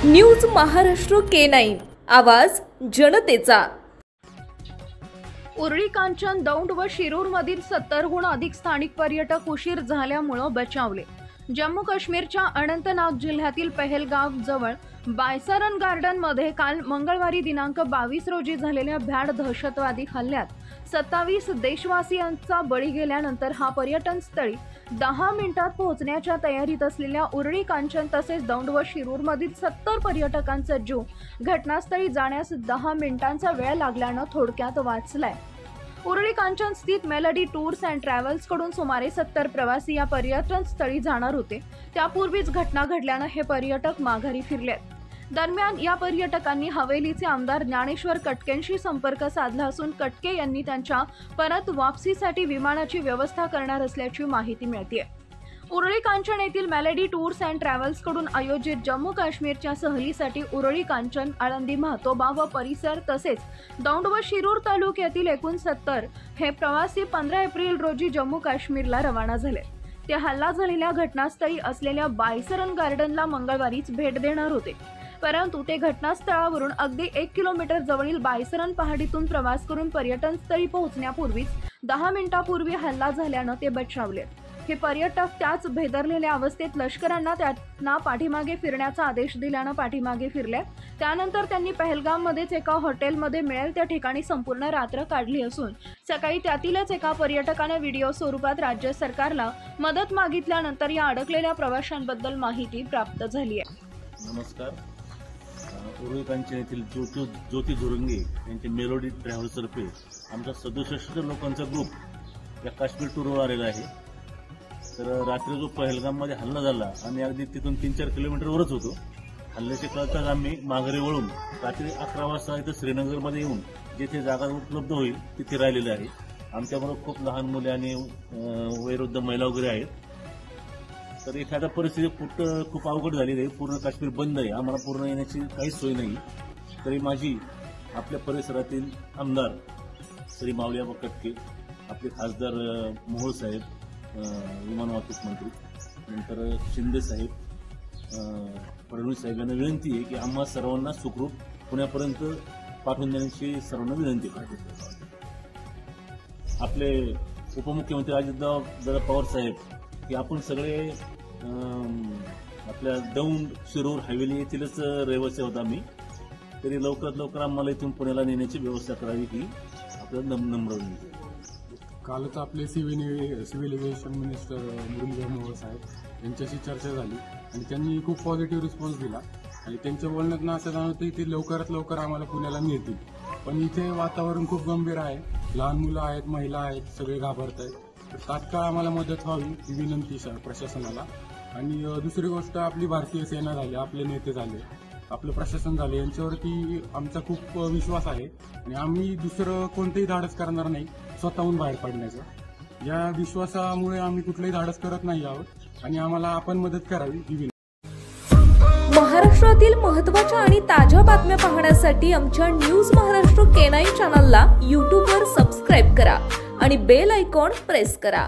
News Maharashtra K9 आवाज जनतेचा। उरळी कांचन दौंड व शिरूर मधील 70हून अधिक स्थानिक पर्यटक उशीर झाल्यामुळे बचावले। जम्मू काश्मीरच्या अनंतनाग जिल्ह्यातील पहलगाव जवळ बायसरन गार्डन मध्ये काल मंगळवारी दिनांक 22 रोजी झालेल्या भ्याड दहशतवादी हल्ल्यात 27 देशवासियांचा बळी गेल्यानंतर हा पर्यटन स्थळी 10 मिनिटात पोहोचण्याच्या तयारीत असलेल्या उरळी कांचन तसेच दौंड व शिरूर मधील 70 पर्यटकांचा जीव घटनास्थळी जाण्यास 10 मिनिटांचा वेळ लागल्याने थोडक्यात वाचलाय। उरळी कांचन स्थित मेलडी टूर्स अँड ट्रॅव्हल्स कडून सुमारे 70 प्रवासी या पर्यटन स्थळी जाणार होते। त्यापूर्वीच घटना घडल्याने हे पर्यटक माघारी फिरलेत। दरम्यान या पर्यटकांनी हवेलीचे आमदार ज्ञानेश्वर कटकेंशी संपर्क साधला असून कटके यांनी त्यांच्या परत वापसीसाठी विमानाची व्यवस्था करणार असल्याची माहिती मिळते। उरळी कांचन येथील मेलडी टूर्स अँड ट्रॅव्हल्स कडून आयोजित जम्मू काश्मीरच्या सहलीसाठी उरळी कांचन, आळंदी, म्हातोबा व परिसर तसेच दौंड व शिरूर तालुक्यातील एकूण 70 हे प्रवासी 15 एप्रिल रोजी जम्मू काश्मीरला रवाना झाले। ते हल्ला झालेल्या घटनास्थळी असलेल्या बायसरन गार्डनला मंगळवारीच भेट देणार होते, परंतु ते घटनास्थळावरून अगदी 1 किलोमीटर जवळील बायसरन पहाडीतून प्रवास करून पर्यटन स्थळी पोहोचण्यापूर्वीच 10 मिनिटांपूर्वी हल्ला झाल्याने ते बचावले। हे पर्यटक त्याच भेदरलेल्या अवस्थेत लष्करांना त्यांना पाठीमागे फिरण्याचा आदेश दिल्याने पाठीमागे फिरले। त्यानंतर त्यांनी पहलगाममध्येच एका हॉटेलमध्ये मिळेल त्या ठिकाणी संपूर्ण रात्र काढली असून सकाळी त्यातीलच एका पर्यटकाने व्हिडिओ स्वरूपात राज्य सरकारला मदत मागितल्यानंतर या अडकलेल्या प्रवाशांबद्दल माहिती प्राप्त झाली आहे। नमस्कार। उरळी कांचन येथील ज्योती धुरंगे यांच्या मेलोडी ट्रॅव्हल्सतर्फे आमचा 67 लोकांचा ग्रुप या काश्मीर टूरवर आलेला आहे। तर रात्री जो पहलगाममध्ये हल्ला झाला आम्ही अगदी तिथून 3-4 किलोमीटरवरच होतो। हल्ल्याचे कळताच आम्ही माघारी वळून रात्री 11 वाजता इथं श्रीनगरमध्ये येऊन जिथे जागा उपलब्ध होईल तिथे राहिलेले आहे। आमच्याबरोबर खूप लहान मुले आणि वयोवृद्ध महिला वगैरे आहेत। तर एखाद्या परिस्थिती खूप अवघड झालेली आहे। पूर्ण काश्मीर बंद आहे, आम्हाला पूर्ण येण्याची काहीच सोय नाही। तरी माझी आपल्या परिसरातील आमदार श्री मावळीआबा कटके, आपले खासदार मोहोळ साहेब, विमान वाहतूक मंत्री, नंतर शिंदे साहेब, फडणवीस साहेब यांना विनंती आहे की आम्हा सर्वांना सुखरूप पुण्यापर्यंत पाठवून देण्याची सर्वांना विनंती करतो। आपले उपमुख्यमंत्री अजितदादा पवार साहेब की आपण सगळे आपल्या दौंड, शिरूर, हवेली येथीलच रहिवासी आहोत आम्ही, तरी लवकरात लवकर आम्हाला इथून पुण्याला नेण्याची व्यवस्था करावी ही आपल्याला नम्र विनंती। कालच आपले civil aviation minister Muralidhar Mohol साहेब यांच्याशी चर्चा झाली आणि त्यांनी खूप पॉझिटिव्ह रिस्पॉन्स दिला आणि त्यांच्या बोलण्यातून असं जाणवतं की लवकरात लवकर आम्हाला पुण्याला नेतील। पण इथे वातावरण खूप गंभीर आहे, लहान मुलं आहेत, महिला आहेत, सगळे घाबरत आहेत। तर तात्काळ आम्हाला मदत व्हावी ही विनंती प्रशासनाला। आणि दुसरी गोष्ट, आपली भारतीय सेना झाली, आपले नेते झाले, आपलं प्रशासन झाले, यांच्यावरती आमचा खूप विश्वास आहे आणि आम्ही दुसरं कोणतेही धाडस करणार नाही स्वतःहून बाहेर पडण्याचं। या विश्वासामुळे आम्ही कुठलंही धाडस करत नाही आहोत आणि आम्हाला आपण मदत करावी ही विनंती। महाराष्ट्रातील महत्त्वाच्या आणि ताज्या बातम्या पाहण्यासाठी आमच्या न्यूज महाराष्ट्र K9 चॅनलला YouTube वर सबस्क्राइब करा आणि बेल आयकॉन प्रेस करा।